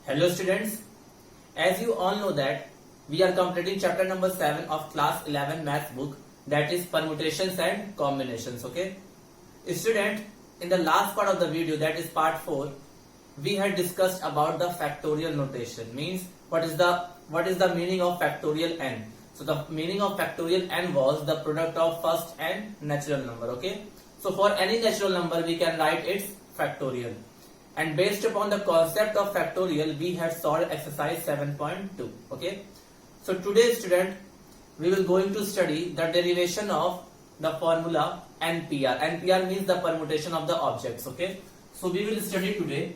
Hello students, as you all know that we are completing chapter number 7 of class 11 math book, that is permutations and combinations. Okay, student, in the last part of the video, that is part 4, we had discussed about the factorial notation. Means what is the meaning of factorial n. So the meaning of factorial n was the product of first and natural number. Okay, so for any natural number we can write its factorial, and based upon the concept of factorial we have solved exercise 7.2. Okay, so today student, we will going to study the derivation of the formula NPR. NPR means the permutation of the objects. Okay, so we will study today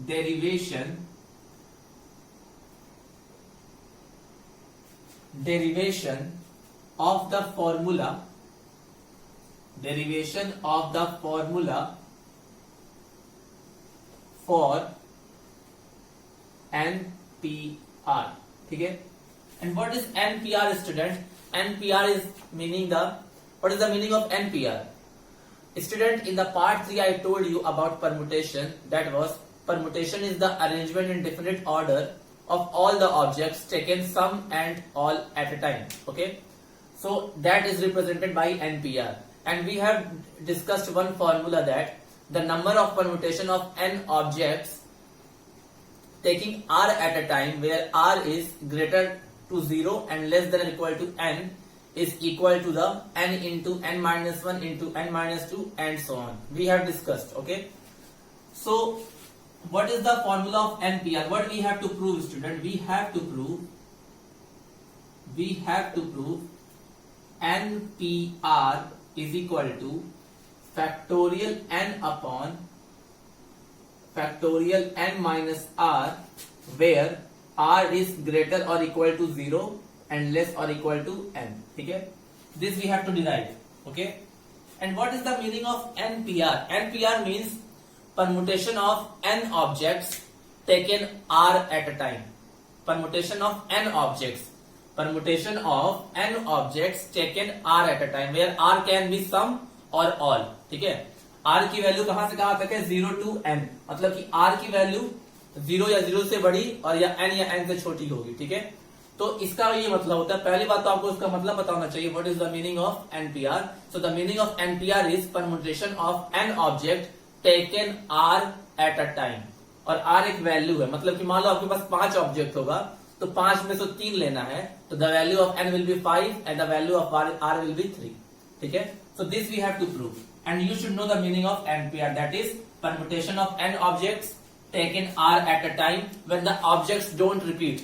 derivation of the formula for NPR. ठीक है, and what is NPR student? NPR is meaning what is the meaning of NPR? Student, in the part 3 I told you about permutation. That was, permutation is the arrangement in definite order of all the objects taken some and all at a time. Okay, so that is represented by NPR, and we have discussed one formula that the number of permutation of n objects taking r at a time, where r is greater to 0 and less than or equal to n, is equal to the n into n minus 1 into n minus 2 and so on. We have discussed. Okay, so what is the formula of NPR? What we have to prove, student? We have to prove NPR is equal to factorial n upon factorial n minus r, where r is greater or equal to 0 and less or equal to n. Okay, this we have to derive. Okay, and what is the meaning of NPR? NPR means permutation of n objects taken r at a time. Permutation of n objects taken r at a time, where r can be some और all. ठीक है, r की value कहां से कहां तक है? 0 to n, मतलब कि r की वैल्यू 0 या 0 से बड़ी और या n से छोटी होगी. ठीक है, तो इसका ये मतलब होता है. पहली बात तो आपको इसका मतलब पता होना चाहिए. What is the meaning of NPR? So the meaning of NPR is permutation of n object taken r at a time. और r एक वैल्यू है, मतलब कि मान लो आपके पास 5 ऑब्जेक्ट होगा, तो 5 में से 3 लेना है, तो the value of n will be 5 and the value of r will B 3. ठीक है, so this we have to prove, and you should know the meaning of NPR, that is permutation of n objects taken r at a time when the objects don't repeat.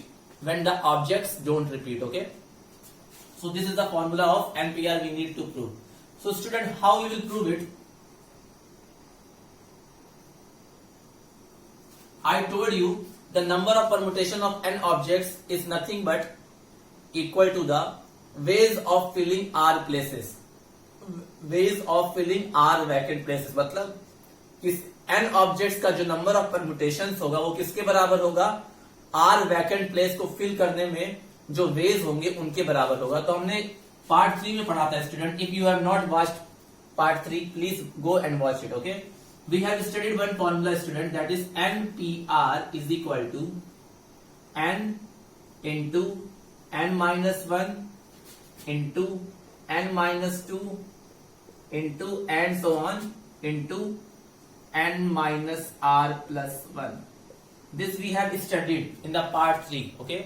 Okay, so this is the formula of NPR we need to prove. So student, how we will prove it? I told you the number of permutation of n objects is nothing but equal to the ways of filling r places. Vacant places, मतलब इस n objects का जो number of permutations होगा वो किसके बराबर होगा? r vacant place को फिल करने में जो वेज होंगे उनके बराबर होगा. तो हमने पार्ट 3 में पढ़ा था student. If you have not watched part 3, please go and watch it. Okay, we have studied one formula student, that is NPR is equal to n into n minus 1 into n minus 2 into and so on into n minus r plus 1. This we have studied in the part 3. Okay,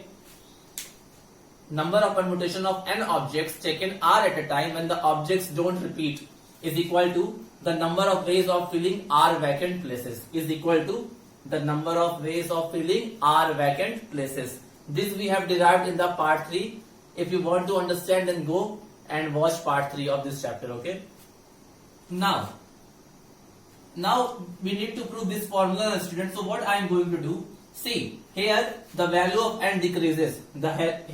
number of permutation of n objects taken r at a time when the objects don't repeat is equal to the number of ways of filling r vacant places, is equal to the number of ways of filling r vacant places. This we have derived in the part 3. If you want to understand, then go and watch part 3 of this chapter. Okay, now we need to prove this formula, students. So what I am going to do, see here the value of n decreases,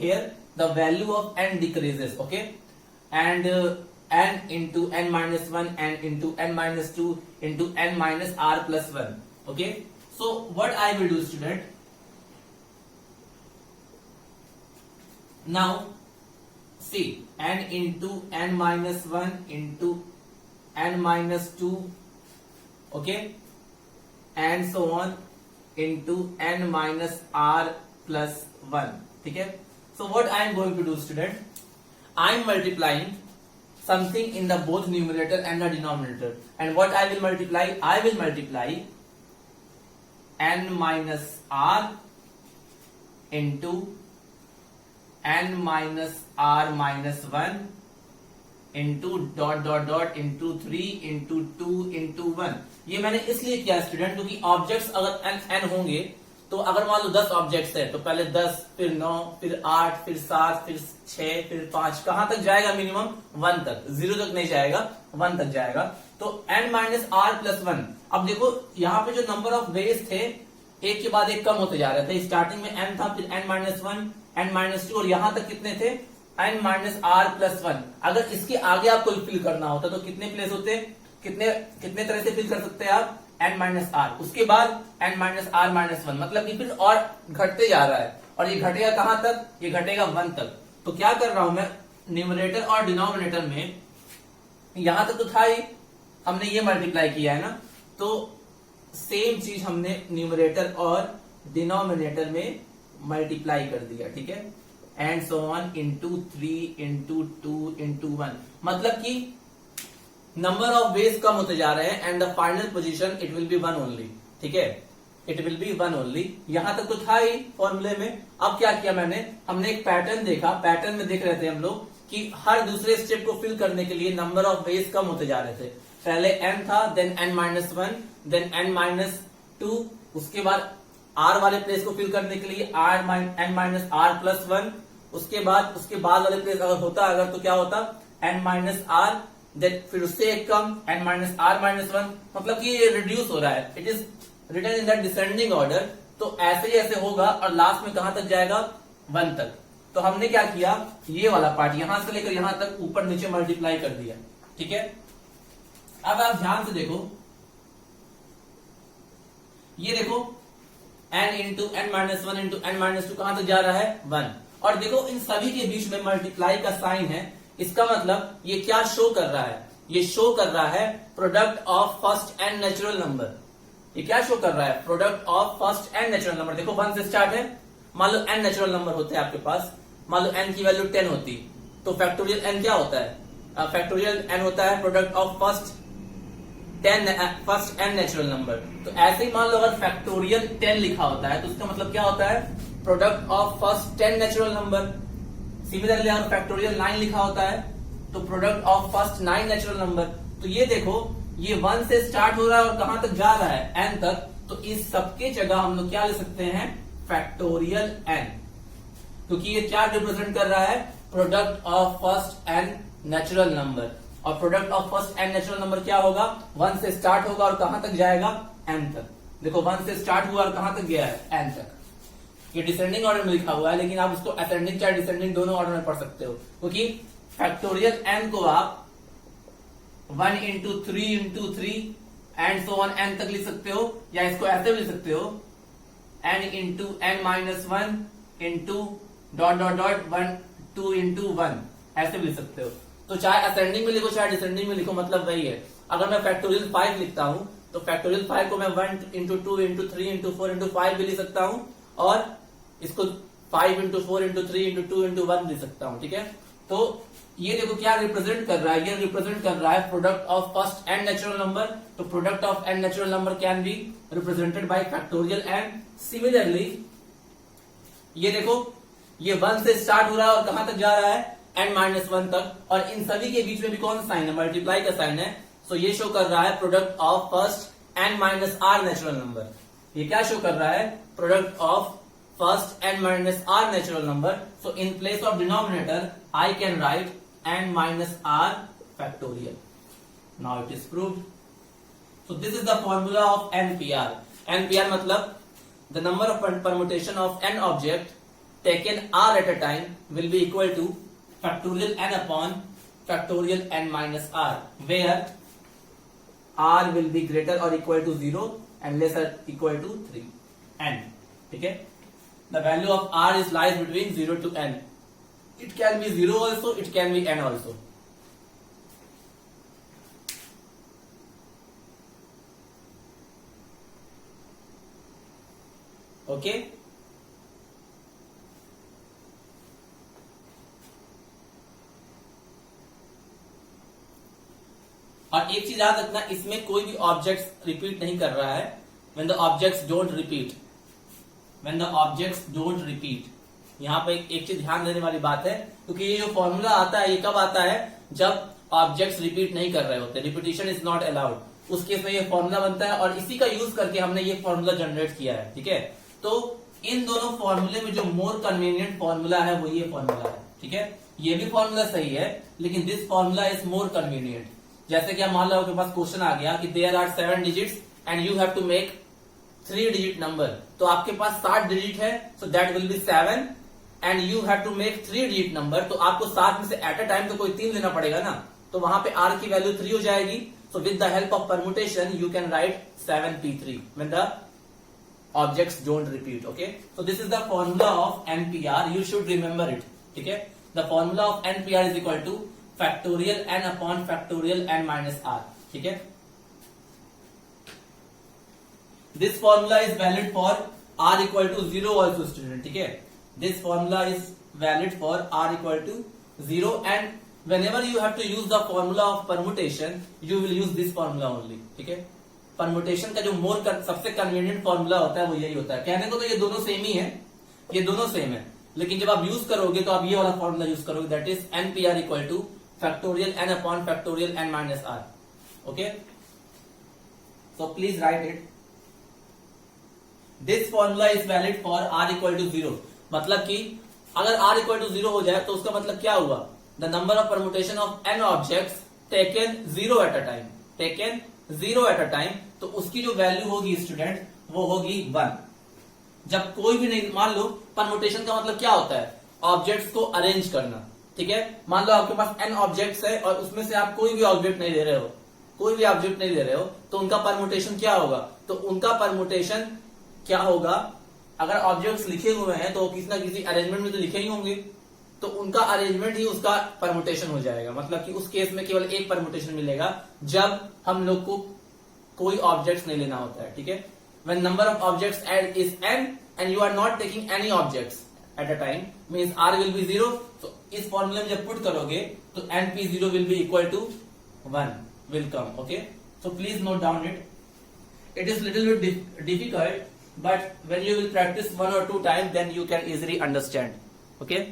here the value of n decreases. Okay, and n into n minus 1 and into n minus 2 into n minus r plus 1. Okay, so what I will do, student, now see n into n minus 1 into n minus 2, okay, and so on into n minus r plus 1. ठीक है. So what I am going to do student, I am multiplying something in the both numerator and the denominator, and what I will multiply n minus r into n minus r minus 1 into dot dot dot into 3 into 2 into 1. ये मैंने इसलिए किया student क्योंकि objects अगर n होंगे तो अगर मान लो 10 ऑब्जेक्ट्स है तो पहले 10 फिर 9 फिर 8 फिर 7 फिर 6 फिर 5, कहां तक जाएगा? मिनिमम 1 तक, 0 तक नहीं जाएगा, 1 तक जाएगा. तो n माइनस आर प्लस 1. अब देखो यहाँ पे जो नंबर ऑफ वेज थे एक के बाद एक कम होते जा रहे थे. स्टार्टिंग में n था, फिर n माइनस 1, n माइनस 2 और यहाँ तक कितने थे? n minus r plus 1. अगर इसके आगे आपको फिल करना होता तो कितने प्लेस होते? कितने तरह से फिल कर सकते हैं आप? n माइनस आर, उसके बाद n माइनस आर माइनस 1, मतलब कि फिर और घटते जा रहा है और ये घटेगा कहां तक? ये घटेगा 1 तक. तो क्या कर रहा हूं मैं, न्यूमरेटर और डिनोमिनेटर में यहां तक तो था ही, हमने ये मल्टीप्लाई किया है ना, तो सेम चीज हमने न्यूमरेटर और डिनोमिनेटर में मल्टीप्लाई कर दिया. ठीक है. And so on into 3 into 2 into 1, मतलब कि नंबर ऑफ वेज कम होते जा रहे हैं and the final position it will be 1 only. ठीक है, इट विल बी 1 ओनली. यहां तक तो था ही फॉर्मूले में. अब क्या किया मैंने, हमने एक पैटर्न देखा, पैटर्न में देख रहे थे हम लोग कि हर दूसरे स्टेप को फिल करने के लिए नंबर ऑफ वेज कम होते जा रहे थे. पहले n था, then n minus 1, then n minus 2, उसके बाद r वाले प्लेस को फिल करने के लिए n माइनस r प्लस 1, उसके बाद वाले प्लेस अगर होता अगर तो क्या होता? n माइनस r, देन फिर उससे एक कम n माइनस आर माइनस 1, मतलब कि ये रिड्यूस हो रहा है. It is written in the descending order. तो ऐसे ही ऐसे होगा और लास्ट में कहां तक जाएगा? 1 तक. तो हमने क्या किया, ये वाला पार्ट यहां से लेकर यहां तक ऊपर नीचे मल्टीप्लाई कर दिया. ठीक है. अब आप ध्यान से देखो, ये देखो n into n minus 1 into n minus 2 कहां तक जा रहा है? 1. और देखो इन सभी के बीच में मल्टीप्लाई का साइन है. इसका मतलब ये क्या शो कर रहा है? ये शो कर रहा है product of first n natural number. ये क्या शो कर रहा है? Product of first n natural number. देखो 1 से स्टार्ट है. मान लो n नेचुरल नंबर होते हैं आपके पास, मान लो n की वैल्यू 10 होती, तो फैक्टोरियल n क्या होता है? फैक्टोरियल n होता है product of first n natural number. तो ऐसे ही मान लो अगर फैक्टोरियल 10 लिखा होता है तो उसका मतलब क्या होता है? Product of first 10 natural number. Similarly अगर फैक्टोरियल 9 लिखा होता है तो product of first 9 natural number. तो ये देखो, ये 1 से स्टार्ट हो रहा है और कहां तक जा रहा है? n तक. तो इस सबके जगह हम लोग क्या ले सकते हैं? फैक्टोरियल n, क्योंकि ये क्या रिप्रेजेंट कर रहा है? Product of first n natural number. और product of first n natural number क्या होगा? 1 से स्टार्ट होगा और कहां तक जाएगा? n तक. देखो 1 से स्टार्ट हुआ और कहां तक गया है? n तक. ये डिसेंडिंग ऑर्डर में लिखा हुआ है, लेकिन आप उसको असेंडिंग चाहे डिसेंडिंग दोनों ऑर्डर में पढ़ सकते हो, क्योंकि फैक्टोरियल n को आप 1 into 3 into 3 and so on n तक लिख सकते हो, या इसको ऐसे भी लिख सकते हो n into n minus 1 into dot dot dot 1 2 into 1, ऐसे भी लिख सकते हो. तो चाहे असेंडिंग में लिखो चाहे डिसेंडिंग में लिखो, मतलब वही है. अगर मैं फैक्टोरियल 5 लिखता हूं तो फैक्टोरियल 5 को मैं 1 इंटू 2 इंटू 3 इंटू 4 इंटू 5 भी लिख सकता हूं, और इसको 5 इंटू 4 इंटू 3 इंटू 2 इंटू 1 लिख सकता हूं. ठीक है. तो ये देखो क्या रिप्रेजेंट कर रहा है? ये रिप्रेजेंट कर रहा है product of first n natural number. तो product of n natural number can be represented by factorial n. Similarly ये देखो, ये 1 से स्टार्ट हो रहा है और कहां तक जा रहा है? n माइनस 1 तक. और इन सभी के बीच में भी कौन सा साइन है? मल्टीप्लाई का साइन है. सो ये शो कर रहा है product of first n minus r natural number. ये क्या शो कर रहा है? Product of first n minus r natural number. So in place of denominator I can write n minus r factorial. Now it is proved. So this is the formula of NPR. NPR मतलब the number of permutation of n object taken r at a time will be equal to factorial n upon factorial n minus r, where r will be greater or equal to 0 and lesser equal to 3 n. ठीक है. The value of r is lies between 0 to n. It can be 0 also, it can be n also. Okay. और एक चीज याद रखना, इसमें कोई भी ऑब्जेक्ट्स रिपीट नहीं कर रहा है। When the objects don't repeat, when the objects don't repeat, यहाँ पे एक चीज ध्यान देने वाली बात है, क्योंकि ये जो फॉर्मूला आता है ये कब आता है, जब ऑब्जेक्ट्स रिपीट नहीं कर रहे होते, रिपीटिशन इज नॉट अलाउड, उस केस में ये फॉर्मूला बनता है और इसी का यूज करके हमने ये फॉर्मूला जनरेट किया है। ठीक है, तो इन दोनों फॉर्मूले में जो मोर कन्वीनियंट फॉर्मूला है वो ये फॉर्मूला है। ठीक है, ये भी फॉर्मूला सही है, लेकिन this formula is more convenient. जैसे कि मान लो आपके पास क्वेश्चन आ गया कि there are 7 digits and you have to make 3 digit number, तो आपके पास 7 डिजिट है, so that will be 7 and you have to make 3 digit number, तो आपको 7 में से एट अ टाइम तो कोई 3 लेना पड़ेगा ना, तो वहां पे r की वैल्यू 3 हो जाएगी। So with the help of permutation you can write 7p3 when the objects don't repeat. Okay, so this is the formula of NPR, you should remember it. ठीक है, the formula of NPR is equal to factorial n upon factorial n minus r। ठीक है, this formula is valid for r equal to 0 also student. ठीक है, this formula is valid for r equal to 0 and whenever you have to use the formula of permutation you will use this formula only। ठीक है, permutation का जो सबसे convenient formula होता है वो यही होता है। कहने को तो ये दोनों सेम ही है, ये दोनों सेम है, लेकिन जब आप यूज करोगे तो आप ये वाला फॉर्मूला यूज करोगे, that is NPR equal to factorial n upon factorial n minus r। Okay, so please write it. This formula is valid for r equal to 0, मतलब कि अगर r इक्वल टू 0 हो जाए तो उसका मतलब क्या हुआ, the number of permutation of n objects taken 0 at a time, taken 0 at a time, तो उसकी जो वैल्यू होगी स्टूडेंट वो होगी 1। जब कोई भी नहीं, मान लो परमुटेशन का मतलब क्या होता है, ऑब्जेक्ट्स को अरेंज करना। ठीक है, मान लो आपके पास n ऑब्जेक्ट्स है और उसमें से आप कोई भी ऑब्जेक्ट नहीं ले रहे हो, कोई भी ऑब्जेक्ट नहीं ले रहे हो, तो उनका परमुटेशन क्या होगा, तो उनका परमुटेशन क्या होगा, अगर ऑब्जेक्ट्स लिखे हुए हैं तो किसी ना किसी अरेंजमेंट में तो लिखे ही होंगे, तो उनका अरेंजमेंट ही उसका परमुटेशन हो जाएगा। मतलब कि उस केस में केवल एक परमुटेशन मिलेगा जब हम लोग को कोई ऑब्जेक्ट्स नहीं लेना होता है। ठीक है, when number of objects add is n and you are not taking any objects at a time means r will be 0। तो इस फॉर्मूले में जब पुट करोगे तो NP0 will be equal to 1 will come. Okay, so please note down it, it is little bit difficult but when you will practice 1 or 2 time then you can easily understand. Okay,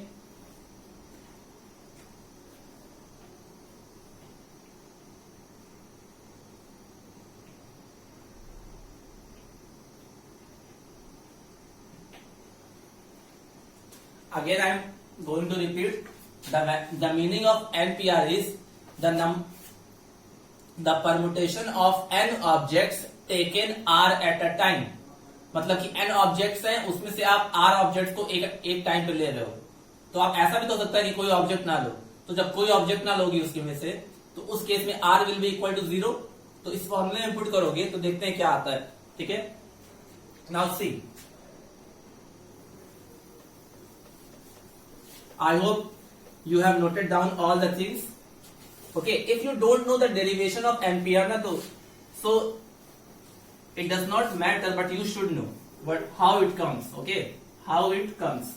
again I am going to repeat the meaning of NPR is the permutation of n objects taken r at a time। मतलब कि n objects हैं, उसमें से आप r object को एक time पे ले रहे हो, तो आप ऐसा भी तो हो सकता है कि कोई ऑब्जेक्ट ना लो, तो जब कोई ऑब्जेक्ट ना लोगी उसके में से, तो उस केस में r will be equal to 0। तो इस फॉर्मूले में पुट करोगे तो देखते हैं क्या आता है। ठीक है, now see, I hope you have noted down all the things। Okay, if you don't know the derivation of NPR na, so it does not matter, but you should know but how it comes। Okay, how it comes।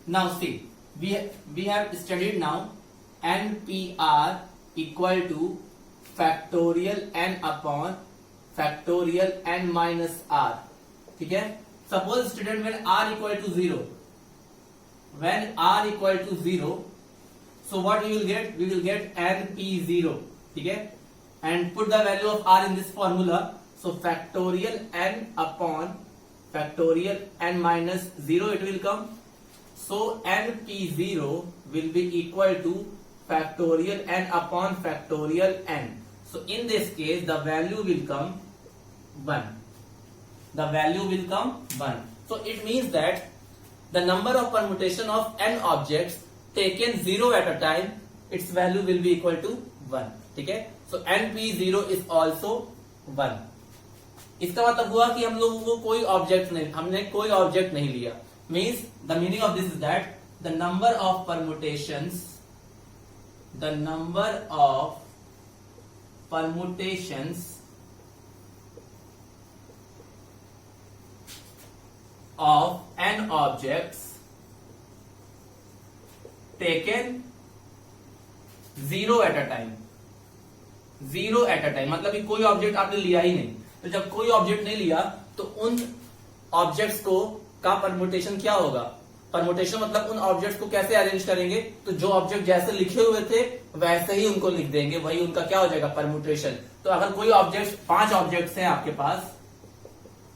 Now see, we have studied now NPR equal to factorial n upon factorial n minus r। ठीक है, suppose student when r equal to 0, when r equal to 0, so what we will get NP0। ठीक है, and put the value of r in this formula, so factorial n upon factorial n minus 0 it will come, so NP0 will be equal to factorial n upon factorial n। So in this case the value will come 1, the value will come 1। So it means that the number of permutation of n objects taken 0 at a time, its value will be equal to 1। ठीक है, so NP0 is also 1। इसका मतलब हुआ कि हम लोगों को हमने कोई ऑब्जेक्ट नहीं लिया, means the meaning of this is that the number of permutations, the number of permutations of n objects taken zero at a time. Zero eight a time मतलब कि कोई ऑब्जेक्ट आपने लिया ही नहीं, तो जब कोई ऑब्जेक्ट नहीं लिया तो उन ऑब्जेक्ट्स को का परमुटेशन क्या होगा? परमुटेशन मतलब उन ऑब्जेक्ट्स को कैसे अरेंज करेंगे, तो जो ऑब्जेक्ट जैसे लिखे हुए थे वैसे ही उनको लिख देंगे, वही उनका क्या हो जाएगा? परमुटेशन। तो अगर कोई ऑब्जेक्ट, 5 ऑब्जेक्ट्स हैं आपके पास,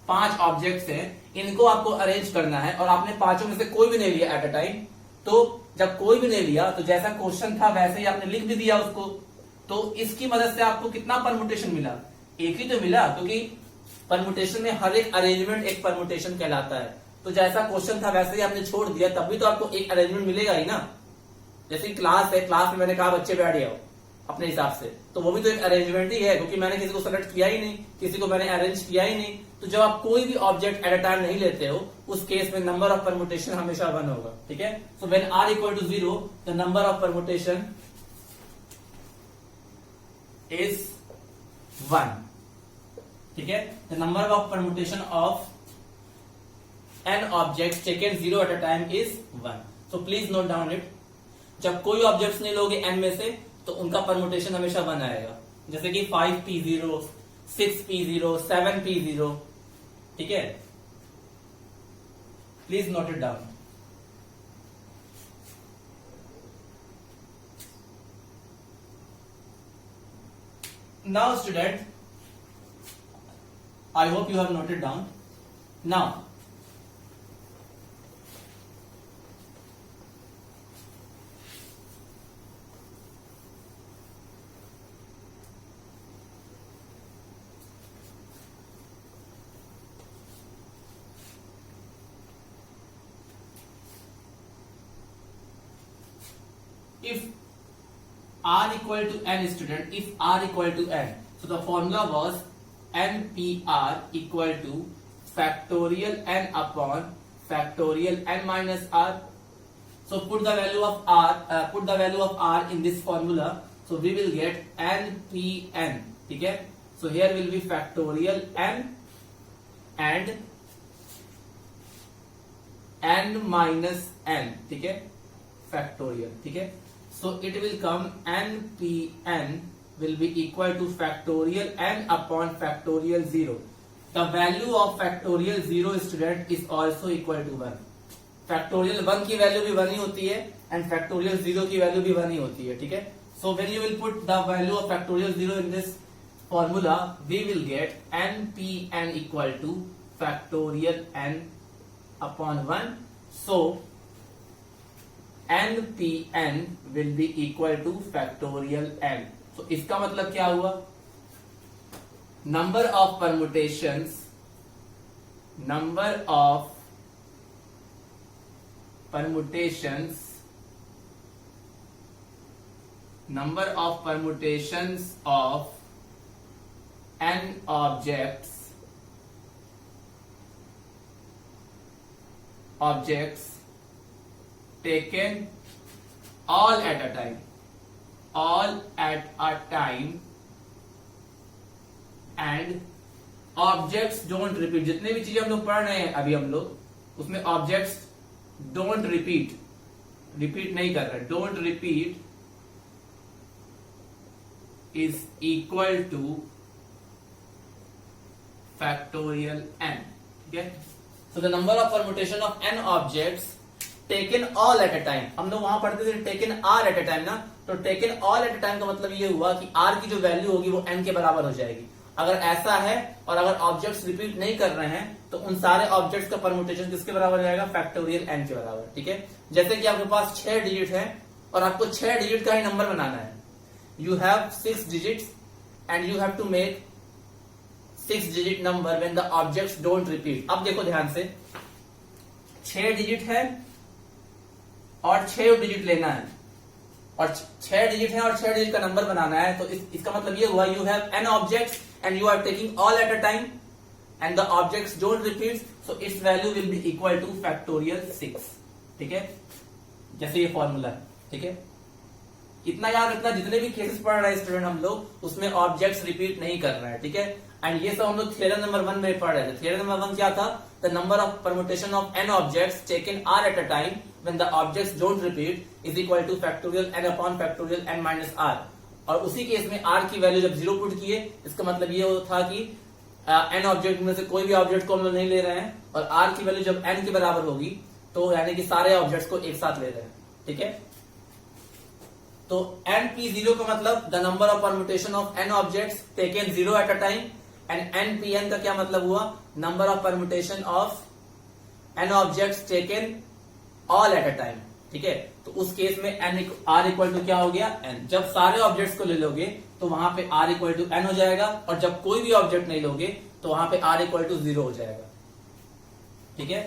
5 ऑब्जेक्ट्स हैं, इनको आपको अरेंज करना है और आपने पांचों में से कोई भी नहीं लिया एट अ टाइम, तो जब कोई भी नहीं लिया तो जैसा क्वेश्चन था वैसे ही आपने लिख भी दिया उसको, तो इसकी मदद से आपको कितना परमुटेशन मिला? एक ही तो मिला, क्योंकि परमुटेशन में हर एक अरेंजमेंट एक परमुटेशन कहलाता है। तो जैसा क्वेश्चन था वैसे ही आपने छोड़ दिया, तब भी तो आपको एक अरेंजमेंट मिलेगा ही ना। जैसे क्लास है, क्लास में मैंने कहा बच्चे बैठ जाओ अपने हिसाब से, तो वो भी तो एक अरेंजमेंट ही है, क्योंकि मैंने किसी को सेलेक्ट किया ही नहीं, किसी को मैंने अरेंज किया ही नहीं। तो जब आप कोई भी ऑब्जेक्ट एट अ टाइम नहीं लेते हो, उस केस में नंबर ऑफ परमुटेशन हमेशा 1 होगा। ठीक है, so when r equal to 0 the number of permutation is 1. ठीक है, the number of permutation of n objects taken 0 at a time is 1. So please note down it. जब कोई objects नहीं लोगे n में से तो उनका परमुटेशन हमेशा 1 आएगा, जैसे कि 5p0, 6p0, 7p0। ठीक है, please note it down. Now student, I hope you have noted down. Now if r equal to n student, if r equal to n, so the formula was npr equal to factorial n upon factorial n minus r. So put the value of r, in this formula, so we will get npn. ठीक है, so here will be factorial n and n minus n. ठीक है, factorial. ठीक है, so it will come npn will be equal to factorial n upon factorial 0. The value of factorial 0 student is also equal to 1. Factorial 1 की value भी 1 ही होती है and factorial 0 की value भी 1 ही होती है। ठीक है, so when you will put the value of factorial 0 in this formula, we will get npn equal to factorial n upon 1. So npn will be equal to factorial n. So इसका मतलब क्या हुआ? Number of permutations of n objects taken all at a time and objects don't repeat. जितने भी चीजें हम लोग पढ़ रहे हैं अभी हम लोग, उसमें objects don't repeat नहीं कर रहे, don't repeat is equal to factorial n. ठीक है, so the number of permutation of n objects taken all at a time, हम लोग वहां पढ़ते थे taken r at a time ना, तो taken all at a time का मतलब ये हुआ कि r की जो वैल्यू होगी वो n के बराबर हो जाएगी। अगर ऐसा है और अगर ऑब्जेक्ट्स रिपीट नहीं कर रहे हैं तो उन सारे ऑब्जेक्ट्स का परमुटेशन किसके बराबर हो जाएगा? फैक्टोरियल n के बराबर। ठीक है, जैसे कि आपके पास 6 डिजिट है और आपको 6 डिजिट का ही नंबर बनाना है। You have 6 digits and you have to make 6 digit number when the objects don't repeat. अब देखो ध्यान से, 6 डिजिट है और 6 डिजिट लेना है और 6 डिजिट है और 6 डिजिट का नंबर बनाना है, तो इसका मतलब ये हुआ you have n objects and you are taking all at a time and the objects don't repeat, so its value will be equal to factorial 6. ठीक है, जैसे ये फॉर्मूला है। ठीक है, इतना याद रखना, जितने भी केसेस पढ़ रहे हैं स्टूडेंट हम लोग, उसमें ऑब्जेक्ट्स रिपीट नहीं कर रहे हैं, ठीक है। एंड ये सब हम लोग थ्योरम नंबर 1 में पढ़ रहे थे। थ्योरम नंबर 1 क्या था? The number of permutation of n objects taken r at a time when the objects don't repeat is equal to factorial n upon factorial n minus r। और उसी case में r की value जब 0 put किए, इसका मतलब ये था कि n ऑब्जेक्ट में से कोई भी ऑब्जेक्ट को हम लोग नहीं ले रहे हैं, और r की वैल्यू जब n के बराबर होगी तो यानी कि सारे ऑब्जेक्ट्स को एक साथ ले रहे हैं, ठीक है। तो np0 का मतलब the number of permutation of n objects taken 0 at a time, and npn का क्या मतलब हुआ? Number of permutation of n objects taken all at a time, ठीक है। तो उस केस में r इक्वल टू क्या हो गया? n। जब सारे ऑब्जेक्ट्स को ले लोगे तो वहां पे r इक्वल टू n हो जाएगा, और जब कोई भी ऑब्जेक्ट नहीं लोगे तो वहां पे r इक्वल टू 0 हो जाएगा, ठीक है।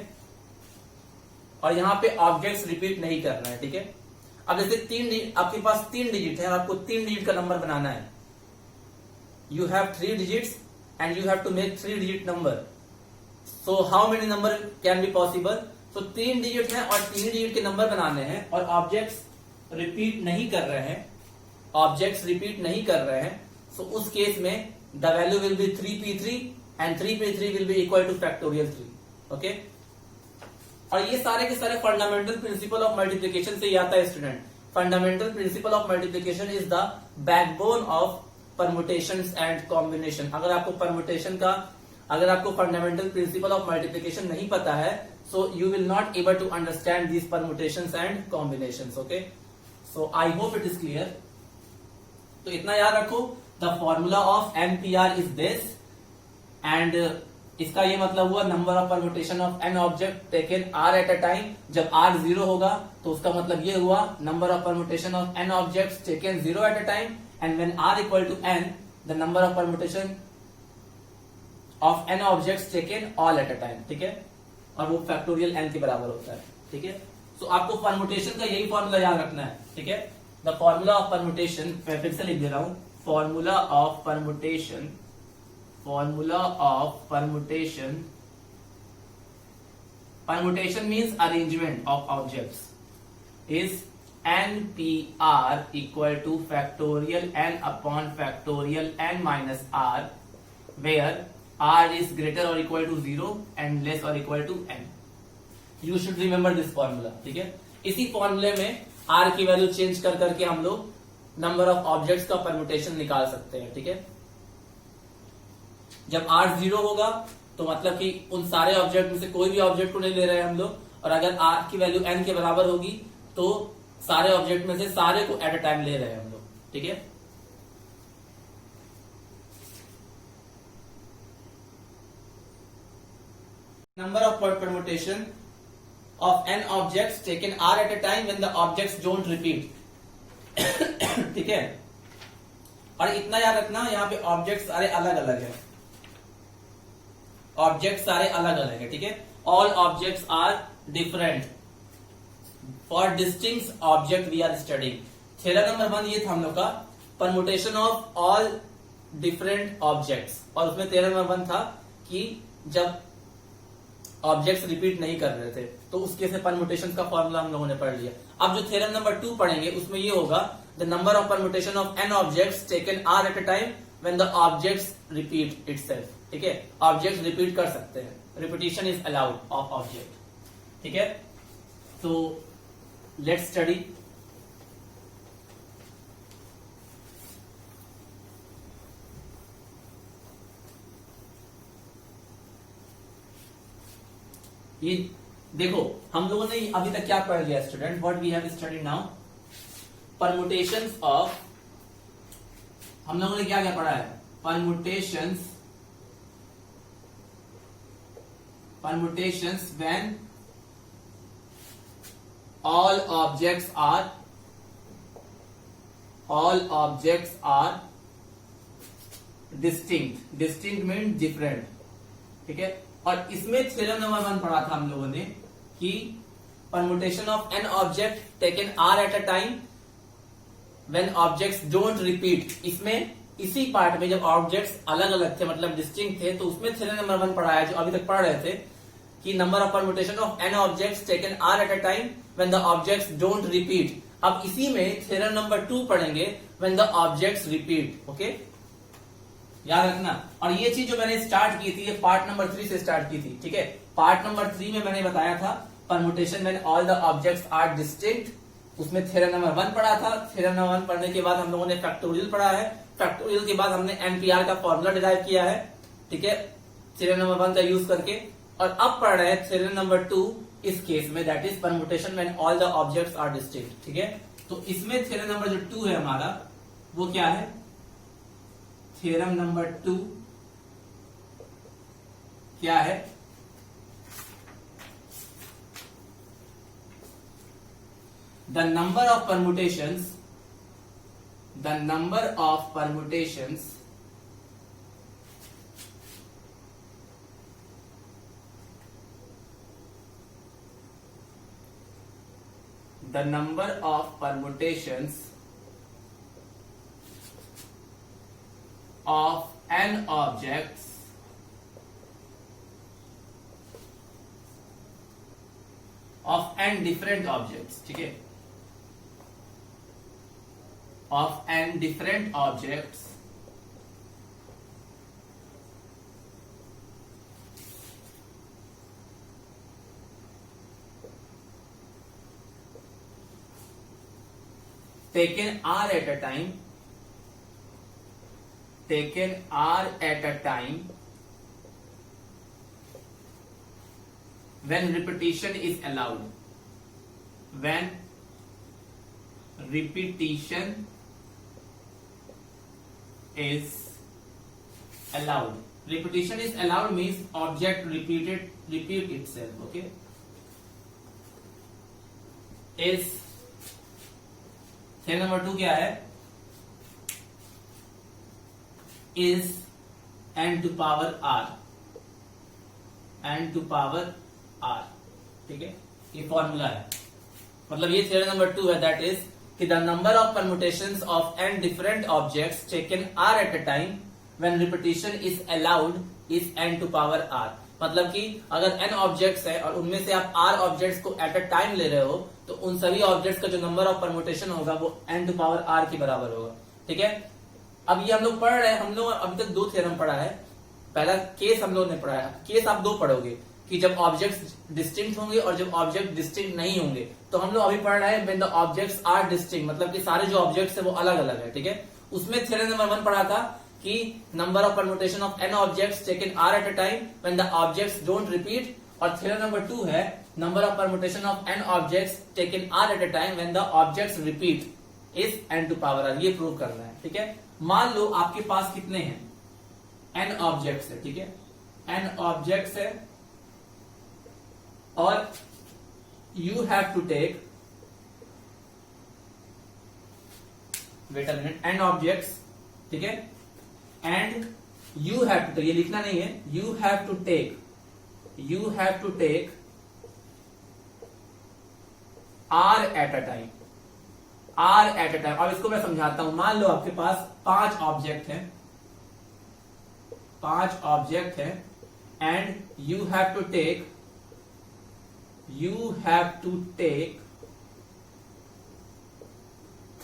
और यहाँ पे ऑब्जेक्ट्स रिपीट नहीं कर रहे हैं, ठीक है। अब जैसे आपके पास 3 डिजिट है और आपको 3 डिजिट का नंबर बनाना है। You have 3 digits and you have to make 3 digit number. So how many number can be possible? तो 3 डिजिट है और 3 डिजिट के नंबर बनाने हैं, और ऑब्जेक्ट्स रिपीट नहीं कर रहे हैं, ऑब्जेक्ट्स रिपीट नहीं कर रहे हैं। सो उस केस में the value will be 3p3 and 3p3 will be equal to factorial 3, okay. और ये सारे के सारे फंडामेंटल प्रिंसिपल ऑफ मल्टीप्लिकेशन से ही आता है student. Fundamental principle of multiplication is the backbone of permutations and combination. अगर आपको फंडामेंटल प्रिंसिपल ऑफ मल्टीप्लिकेशन नहीं पता है, so you will not able to understand these permutations and combinations, okay. So I hope it is clear. तो इतना याद रखो, the formula of NPR is this, and इसका ये मतलब हुआ number of permutation of n object taken r at a time. जब r 0 होगा तो उसका मतलब ये हुआ number of permutation of n objects taken 0 at a time, and when r equal to n the number of permutation of n objects taken all at a time, ठीक है। और वो फैक्टोरियल n के बराबर होता है, ठीक है। तो आपको परम्यूटेशन का यही फॉर्मूला याद रखना है, ठीक है। द फॉर्मूला ऑफ परम्यूटेशन, मैं फिर से लिख दे रहा हूं, formula of permutation means arrangement of objects, is NPR equal to factorial n upon factorial n minus r, where r is greater or equal to 0 and less or equal to n. You should remember this formula, ठीक है। इसी फॉर्मूले में r की value change कर करके हम लोग नंबर ऑफ ऑब्जेक्ट्स का परम्यूटेशन निकाल सकते हैं, ठीक है। जब r 0 होगा तो मतलब कि उन सारे ऑब्जेक्ट में से कोई भी ऑब्जेक्ट को नहीं ले रहे हैं हम लोग, और अगर r की वैल्यू n के बराबर होगी तो सारे ऑब्जेक्ट में से सारे को एट अ टाइम ले रहे हैं हम लोग, ठीक है। Number of permutation of n objects taken r at a time when the objects don't repeat, ठीक है। और इतना याद रखना, यहाँ पे ऑब्जेक्ट्स सारे अलग अलग है, ऑब्जेक्ट सारे अलग अलग है, ठीक है। All objects are different for distinct object we are studying. Theorem number 1 ये था हम लोग का, permutation of all different objects, और उसमें थ्योरम नंबर 1 था कि जब ऑब्जेक्ट्स रिपीट नहीं कर रहे थे तो उसके से परम्यूटेशन का फॉर्मूला हम लोगों ने पढ़ लिया। अब जो थ्योरम नंबर 2 पढ़ेंगे उसमें ये होगा, the number of permutation of n objects taken r at a time when the objects repeat itself, ठीक है। ऑब्जेक्ट्स रिपीट कर सकते हैं, repetition is allowed of object, ठीक है। तो लेट्स स्टडी। ये देखो, हम लोगों ने अभी तक क्या पढ़ लिया student? What we have studied now, permutations of, हम लोगों ने क्या क्या पढ़ा है? Permutations when all objects are distinct means different, ठीक है। और इसमें थ्योरम नंबर 1 पढ़ा था हम लोगों ने कि permutation of n object taken r at a time when objects don't repeat. इसमें इसी पार्ट में जब ऑब्जेक्ट्स अलग अलग थे, मतलब डिस्टिंक्ट थे, तो उसमें थ्योरम नंबर 1 पढ़ा है जो अभी तक पढ़ रहे थे कि number of permutation of n objects taken r at a time when the objects don't repeat. अब इसी में थ्योरम नंबर 2 पढ़ेंगे when the objects repeat. Okay, याद रखना। और ये चीज जो मैंने स्टार्ट की थी, ये पार्ट नंबर 3 से स्टार्ट की थी। ठीक है, पार्ट नंबर 3 में मैंने बताया था permutation when all the objects are distinct, उसमें थ्योरम नंबर 1 पढ़ा था। थ्योरम नंबर 1 पढ़ने के बाद हम लोगों ने फैक्टोरियल पढ़ा है। फैक्टोरियल के बाद हमने एनपीआर का फॉर्मूला डिराइव किया है। ठीक है, थ्योरम नंबर 1 का यूज करके। और अब पढ़ रहे हैं थ्योरम नंबर 2 इस केस में, that is permutation when all the objects are distinct. ठीक है, तो इसमें थ्योरम नंबर जो 2 है हमारा, वो क्या है? थ्योरम नंबर 2 क्या है? The number of permutations of n objects of n different objects, ठीक है, of n different objects taken r at a time when repetition is allowed, when repetition is allowed. Repetition is allowed means object repeat itself. Okay, is theorem number 2 क्या है? is n to power r, n to power r, ठीक है, ये formula है। मतलब ये theorem number 2 है, that is कि the number of permutations of n different objects taken r at a time when repetition is allowed is n to power r। मतलब कि अगर n ऑब्जेक्ट्स है और उनमें से आप r ऑब्जेक्ट्स को एट अ टाइम ले रहे हो, तो उन सभी ऑब्जेक्ट्स का जो नंबर ऑफ परमुटेशन होगा वो n टू पावर r के बराबर होगा। ठीक है, अब ये हम लोग पढ़ रहे हैं, हम लोग अभी तक 2 थ्योरम पढ़ा है। पहला केस हम लोग ने पढ़ा है, केस आप 2 पढ़ोगे कि जब ऑब्जेक्ट्स डिस्टिंक्ट होंगे और जब ऑब्जेक्ट डिस्टिंक्ट नहीं होंगे। तो हम लोग अभी पढ़ रहे हैं when the objects are distinct, मतलब कि सारे जो ऑब्जेक्ट्स है वो अलग अलग है। ठीक है, उसमें थ्योरम नंबर 1 पढ़ा था कि number of permutation of n objects taken r at a time when the objects don't repeat. और थ्योरम नंबर 2 है number of permutation of n objects taken r at a time when the objects repeat is n to power r। ये prove करना है। ठीक है, मान लो आपके पास कितने हैं? n ऑब्जेक्ट्स है। ठीक है, n ऑब्जेक्ट्स है और you have to take, wait a minute, n objects, ठीक है, एंड यू हैव टू, ये लिखना नहीं है, you have to take r at a time, r at a time. अब इसको मैं समझाता हूं। मान लो आपके पास 5 ऑब्जेक्ट हैं, 5 ऑब्जेक्ट है and you have to take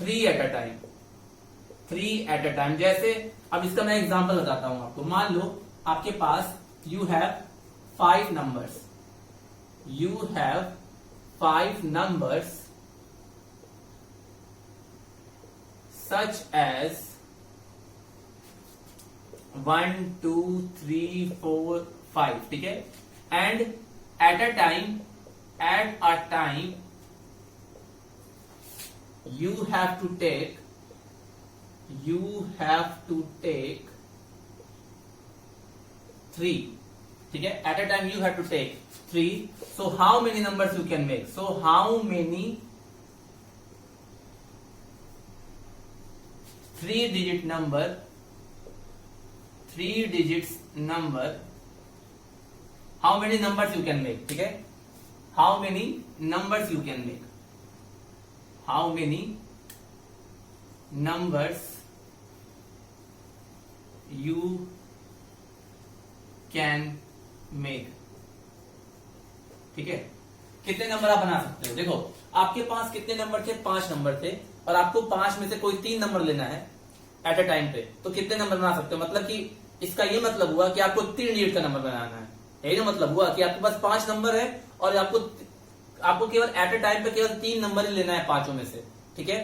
3 at a time, 3 at a time. जैसे अब इसका मैं एग्जांपल बताता हूं आपको। मान लो आपके पास you have 5 numbers, you have 5 numbers such as 1 2 3 4 5, ठीक है, and at a time you have to take 3, ठीक है, at a time you have to take 3. So how many numbers you can make? So how many 3 digits number, how many numbers you can make, ठीक है, how many numbers you can make, how many numbers you can make, ठीक है। कितने number आप बना सकते हो? देखो आपके पास कितने नंबर थे? 5 नंबर थे, और आपको 5 में से कोई 3 नंबर लेना है एट अ टाइम पे, तो कितने नंबर बना सकते हो? मतलब कि इसका ये मतलब हुआ कि आपको 3 डिजिट का नंबर बनाना है। यही तो मतलब हुआ कि आपके पास 5 नंबर है और आपको केवल एट अ टाइम पे केवल 3 नंबर ही लेना है 5 में से, ठीक है?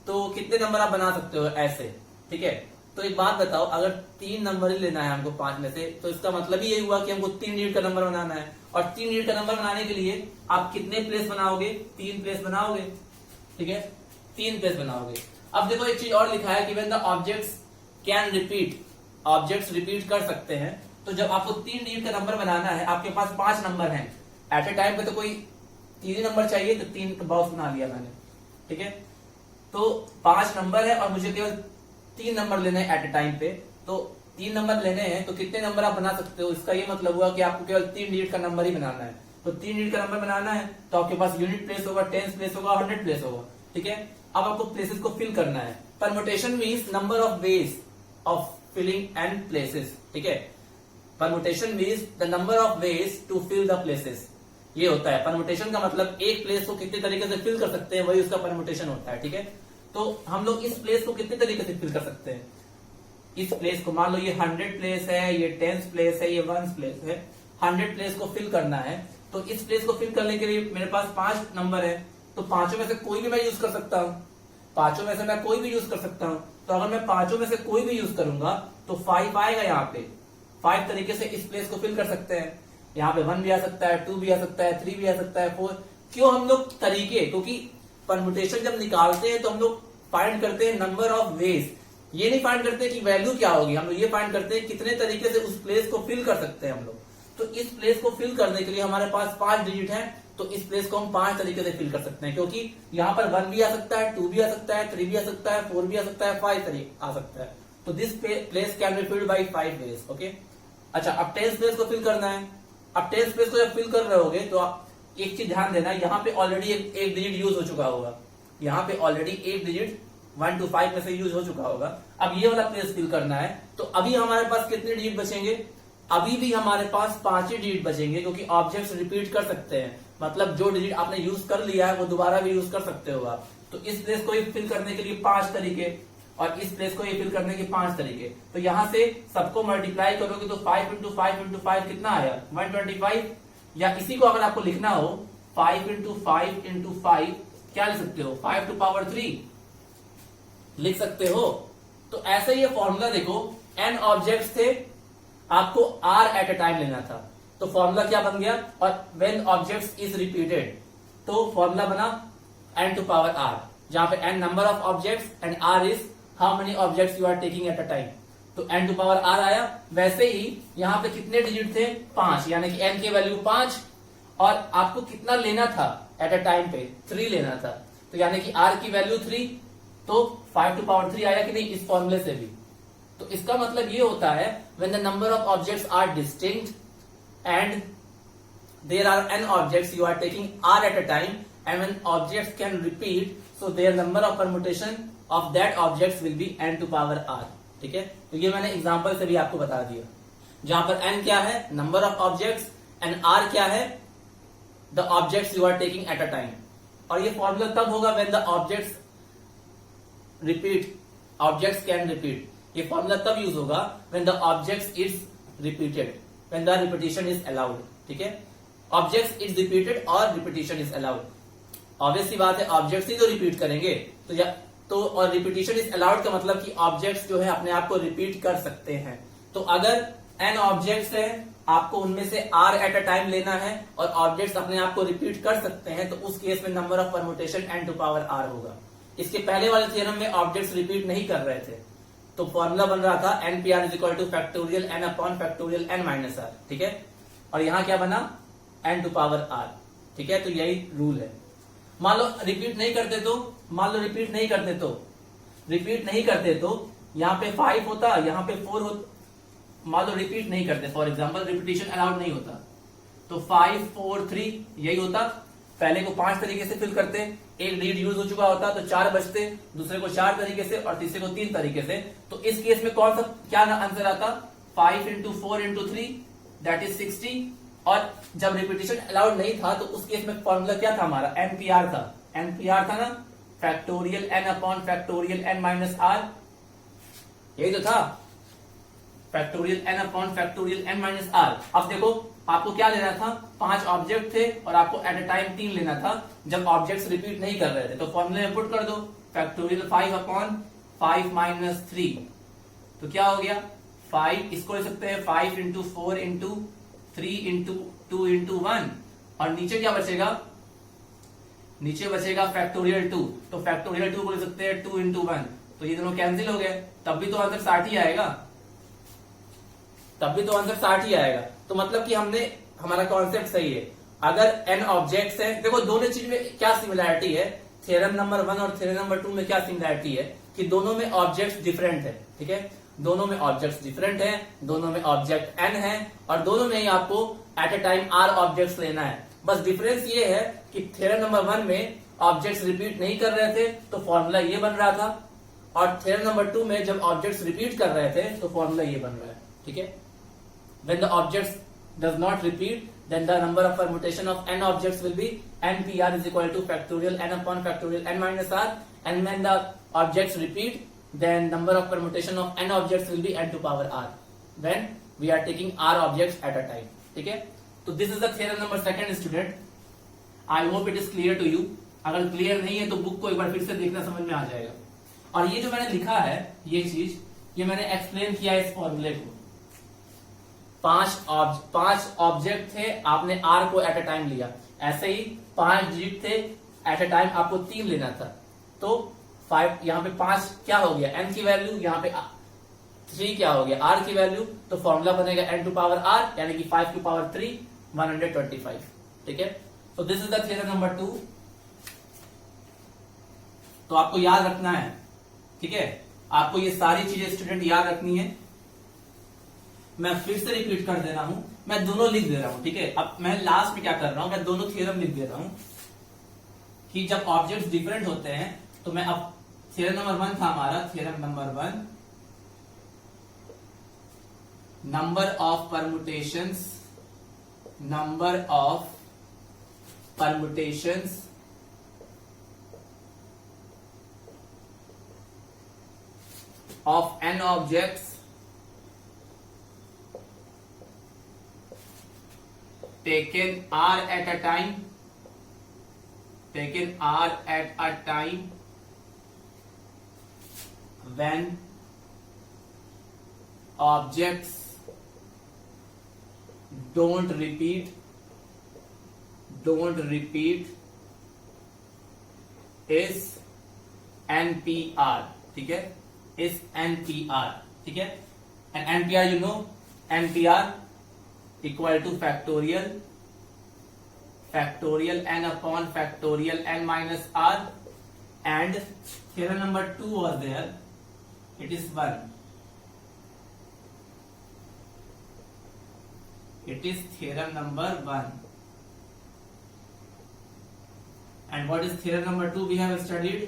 तो कितने नंबर आप बना सकते हो ऐसे, ठीक है? तो एक बात बताओ, अगर 3 नंबर ही लेना है हमको 5 में से, तो इसका मतलब ही यही हुआ कि हमको 3 डिजिट का नंबर बनाना है, और 3 डिजिट का नंबर बनाने के लिए आप कितने प्लेस बनाओगे? 3 प्लेस बनाओगे, ठीक है? 3 प्लेस बनाओगे। अब देखो एक चीज और लिखा है कि when the objects can repeat, objects repeat कर सकते हैं। तो जब आपको 3 डिजिट का नंबर बनाना है, आपके पास 5 नंबर हैं एट ए टाइम पे, तो कोई 3 ही नंबर चाहिए, तो 3 का बॉक्स बना लिया मैंने, ठीक है? तो 5 नंबर है और मुझे केवल 3 नंबर लेने हैं एट ए टाइम पे, तो 3 नंबर लेने हैं, तो कितने नंबर आप बना सकते हो? इसका ये मतलब हुआ कि आपको केवल 3 डिजिट का नंबर ही बनाना है। तो 3 डिजिट का नंबर बनाना है तो आपके पास यूनिट प्लेस होगा, टेंस प्लेस होगा, 100 प्लेस होगा, ठीक है? अब आपको प्लेसेस को फिल करना है। Permutation means number of ways of filling and places, ठीक है? Permutation means the number of ways to fill the places, ये होता है। परमुटेशन का मतलब एक प्लेस को कितने तरीके से फिल कर सकते हैं, वही उसका परमुटेशन होता है, ठीक है? तो हम लोग इस प्लेस को कितने तरीके से फिल कर सकते हैं? इस प्लेस को मान लो ये 100 प्लेस है, ये 10 प्लेस है, ये 1 प्लेस है, 100 प्लेस को फिल करना है। तो इस प्लेस को फिल करने के लिए मेरे पास 5 नंबर है, तो 5 में से कोई भी मैं यूज कर सकता हूँ, 5 में से मैं कोई भी यूज कर सकता हूँ। तो अगर मैं 5 में से कोई भी यूज करूंगा तो 5 आएगा यहाँ पे। 5 तरीके से इस प्लेस को फिल कर सकते हैं। यहाँ पे 1 भी आ सकता है, 2 भी आ सकता है, 3 भी आ सकता है, 4। क्यों हम लोग तरीके? क्योंकि परमुटेशन जब निकालते हैं तो हम लोग फाइंड करते हैं नंबर ऑफ वेज, ये नहीं फाइंड करते कि वैल्यू क्या होगी, हम लोग ये फाइंड करते हैं कितने तरीके से उस प्लेस को फिल कर सकते हैं हम लोग। तो इस प्लेस को फिल करने के लिए हमारे पास 5 डिजिट है, तो इस प्लेस को हम 5 तरीके से फिल कर सकते हैं, क्योंकि यहाँ पर 1 भी आ सकता है, 2 भी आ सकता है, 3 भी आ सकता है, 4 भी आ सकता है, 5 तरीके आ सकता है। तो this place can be filled by 5 ways, okay? अच्छा, अब 10 प्लेस को फिल करना है। अब 10 प्लेस को जब फिल कर रहे होगे तो एक चीज ध्यान देना, यहाँ पे ऑलरेडी एक डिजिट यूज हो चुका होगा, यहाँ पे ऑलरेडी एक डिजिट 1 to 5 में से यूज हो चुका होगा। अब ये वाला प्लेस फिल करना है, तो अभी हमारे पास कितने डिजिट बचेंगे? अभी भी हमारे पास 5 ही डिजिट बचेंगे, क्योंकि ऑब्जेक्ट्स रिपीट कर सकते हैं। मतलब जो डिजिट आपने यूज कर लिया है वो दोबारा भी यूज कर सकते हो आप। तो इस प्लेस को फिल करने के लिए 5 तरीके, और इस प्लेस को फिल करने के 5 तरीके। तो यहां से सबको मल्टीप्लाई करोगे तो 5 इंटू 5 इंटू 5 कितना आया? 125। या इसी को अगर आपको लिखना हो 5 इंटू 5 इंटू 5 क्या लिख सकते हो? 5 to power 3 लिख सकते हो। तो ऐसे ही ये फॉर्मूला देखो, n ऑब्जेक्ट्स थे, आपको r एट अ टाइम लेना था, तो फॉर्मूला क्या बन गया? और व्हेन ऑब्जेक्ट्स इज रिपीटेड, तो फॉर्मूला बना n to power r, जहां पे n number of objects and r is how many objects you are taking at a time, तो n to power r आया। वैसे ही यहाँ पे कितने डिजिट थे? 5, यानी कि n की वैल्यू 5, और आपको कितना लेना था एट अ टाइम पे? 3 लेना था, तो यानी कि r की वैल्यू 3, तो 5 to power 3 आया कि नहीं इस फॉर्मूले से भी? तो इसका मतलब ये होता है when the number of objects are distinct and there are n objects you are taking r at a time, and when objects can repeat, so there number of permutation of that objects will be n to power r, ठीक है? तो ये मैंने example से भी आपको बता दिया, जहां पर n क्या है? Number of objects, and r क्या है? The objects you are taking at a time. और ये फॉर्मूला तब होगा when the objects repeat, objects can repeat. ये फॉर्मूला तब यूज होगा when the objects is repeated, when the repetition is allowed, ठीक है? ऑब्जेक्ट्स इज रिपीटेड और रिपीटिशन इज अलाउड। ऑब्वियस सी बात है, ऑब्जेक्ट्स ही तो रिपीट करेंगे, तो और रिपीटिशन इज अलाउड का मतलब कि ऑब्जेक्ट्स जो है अपने आप को रिपीट कर सकते हैं। तो अगर n ऑब्जेक्ट्स है, आपको उनमें से r एट अ टाइम लेना है, और ऑब्जेक्ट्स अपने आप को रिपीट कर सकते हैं, तो उस केस में number of permutation n to power r होगा। इसके पहले वाले थ्योरम में ऑब्जेक्ट्स रिपीट नहीं कर रहे थे, तो फॉर्मूला बन रहा था npr is equal to factorial n upon factorial n minus r, ठीक है? और यहाँ क्या बना? n to power r, ठीक है? तो यही रूल है। मान लो रिपीट नहीं करते तो, रिपीट नहीं करते तो यहाँ पे 5 होता, यहाँ पे 4 होता। मान लो रिपीट नहीं करते, फॉर एग्जाम्पल रिपीटिशन अलाउड नहीं होता, तो 5 4 3 यही होता। पहले को 5 तरीके से फिल करते, एक डिजिट यूज हो चुका होता तो 4 बचते, दूसरे को 4 तरीके से, और तीसरे को 3 तरीके से। तो इस केस में कौन सा क्या आंसर आता? 5 इंटू 4 इंटू 3 दैट इज 60, और जब रिपीटेशन अलाउड नहीं था तो उस केस में फॉर्मूला क्या था हमारा, NPR था, NPR था ना, factorial n upon factorial n minus r, यही तो था, factorial n upon factorial n minus r। अब देखो आपको क्या लेना था, 5 ऑब्जेक्ट थे और आपको एट अ टाइम 3 लेना था जब ऑब्जेक्ट्स रिपीट नहीं कर रहे थे, तो फॉर्मूले में पुट कर दो, फैक्टोरियल 5 अपॉन 5 माइनस 3, तो क्या हो गया 5, इसको ले सकते हैं 5 इंटू 4 इंटू 3 इंटू 2 इंटू 1, और नीचे क्या बचेगा, नीचे बचेगा फैक्टोरियल 2, तो फैक्टोरियल 2 को ले सकते हैं 2 इंटू 1, तो ये दोनों कैंसिल हो गए, तब भी तो आंसर 60 ही आएगा, तब भी तो आंसर 60 ही आएगा। तो मतलब कि हमने, हमारा कॉन्सेप्ट सही है। अगर n ऑब्जेक्ट्स है, देखो दोनों चीज में क्या सिमिलैरिटी है, थ्योरम नंबर 1 और थ्योरम नंबर 2 में क्या सिमिलैरिटी है कि दोनों में ऑब्जेक्ट्स डिफरेंट है, ठीक है, दोनों में ऑब्जेक्ट्स डिफरेंट है, दोनों में ऑब्जेक्ट n है और दोनों में ही आपको eight a time r objects लेना है। बस डिफरेंस ये है कि थ्योरम नंबर 1 में ऑब्जेक्ट्स रिपीट नहीं कर रहे थे तो फॉर्मूला ये बन रहा था, और थ्योरम नंबर 2 में जब ऑब्जेक्ट्स रिपीट कर रहे थे तो फॉर्मूला ये बन रहा है, ठीक है। When the objects does not repeat, then the number of permutation of n objects will be NPR is equal to factorial n upon factorial n minus r, and when the objects repeat, then number of permutation of n objects will be n to power r, when we are taking r objects at a time, ठीक है। तो this is the theorem number 2 student. I hope it is clear to you. अगर clear नहीं है तो book को एक बार फिर से देखना, समझ में आ जाएगा। और ये जो मैंने लिखा है ये चीज, ये मैंने एक्सप्लेन किया इस फॉर्मूले को, 5 ऑब्जेक्ट थे, आपने r को एट अ टाइम लिया, ऐसे ही 5 डिजिट थे, एट अ टाइम आपको 3 लेना था, तो 5 यहाँ पे 5 क्या हो गया n की वैल्यू, यहाँ पे 3 क्या हो गया r की वैल्यू, तो फॉर्मूला बनेगा n टू पावर r, यानी कि 5 टू पावर 3 125, ठीक है। तो this is the theorem number 2, तो आपको याद रखना है, ठीक है, आपको ये सारी चीजें स्टूडेंट याद रखनी है। मैं फिर से रिपीट कर दे रहा हूं, मैं दोनों लिख दे रहा हूं, ठीक है। अब मैं लास्ट में क्या कर रहा हूं, मैं दोनों थ्योरम लिख दे रहा हूं कि जब ऑब्जेक्ट्स डिफरेंट होते हैं तो मैं, अब थ्योरम नंबर 1 था हमारा, theorem number 1, number of permutations, number of permutations of n objects taken r at a time, taken r at a time when objects don't repeat is NPR, ठीक है, is NPR, ठीक है। and NPR you know, NPR equal to factorial n upon factorial n minus r, and theorem number 2 was there, it is 1, it is theorem number 1, and what is theorem number 2 we have studied,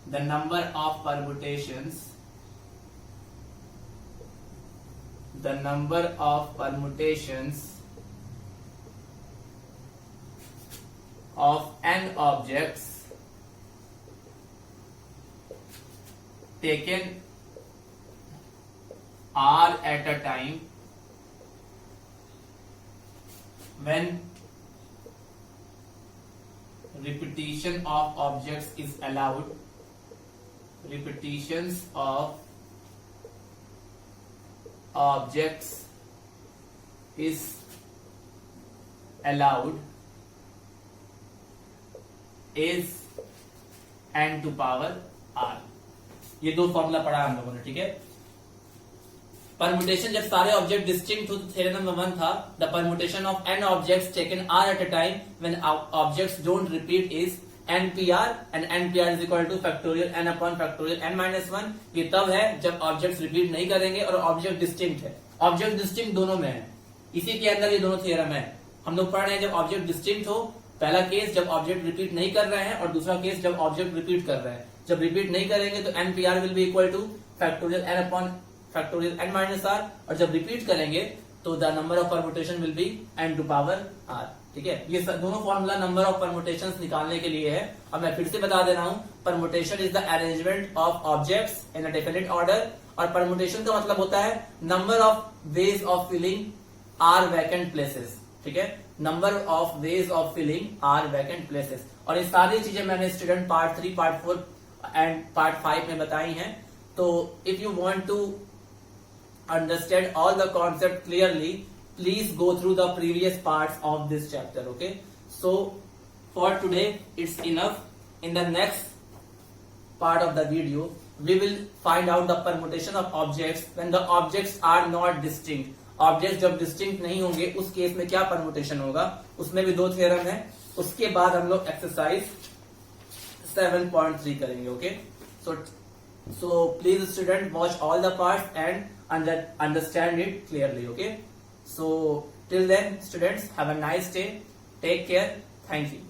the number of permutations, the number of permutations of n objects taken r at a time when repetition of objects is allowed, repetitions of objects is allowed is n to power r। ये दो formula पढ़ा हम लोगों ने, ठीक है। Permutation जब सारे ऑब्जेक्ट डिस्टिंक्ट हो, तो थ्योरम नंबर 1 था, the permutation of n objects taken r at a time when objects don't repeat is NPR, and NPR is equal to factorial n upon factorial n minus 1। ये तब है जब objects repeat नहीं करेंगे और object distinct है, object distinct दोनों में है, इसी के अंदर ये दोनों थ्योरम है। हम लोग पढ़ रहे हैं जब ऑब्जेक्ट डिस्टिंक्ट हो, पहला केस जब ऑब्जेक्ट रिपीट नहीं कर रहे हैं और दूसरा केस जब ऑब्जेक्ट रिपीट कर रहे हैं। जब रिपीट नहीं करेंगे तो NPR will be equal to factorial n upon factorial n minus r, और जब रिपीट करेंगे तो the number of permutation will be n to power r। ठीक है, ये दोनों फॉर्मूला नंबर ऑफ परमुटेशन निकालने के लिए है। अब मैं फिर से बता दे रहा हूं, permutation is the arrangement of objects in a definite order, और परमुटेशन का मतलब होता है number of ways of filling r vacant places. ठीक है, number of ways of filling r vacant places. और ये सारी चीजें मैंने student part 3, part 4 and part 5 में बताई हैं। तो if you want to understand all the concept clearly, please go through the previous parts of this chapter. Okay, so for today it's enough. In the next part of the video we will find out the permutation of objects when the objects are not distinct. Object जब distinct नहीं होंगे उस case में क्या permutation होगा, उसमें भी 2 theorem है। उसके बाद हम लोग एक्सरसाइज 7.3 करेंगे। Okay, so please student watch all the parts and understand it clearly. Okay, so till then students have a nice day, take care, thank you.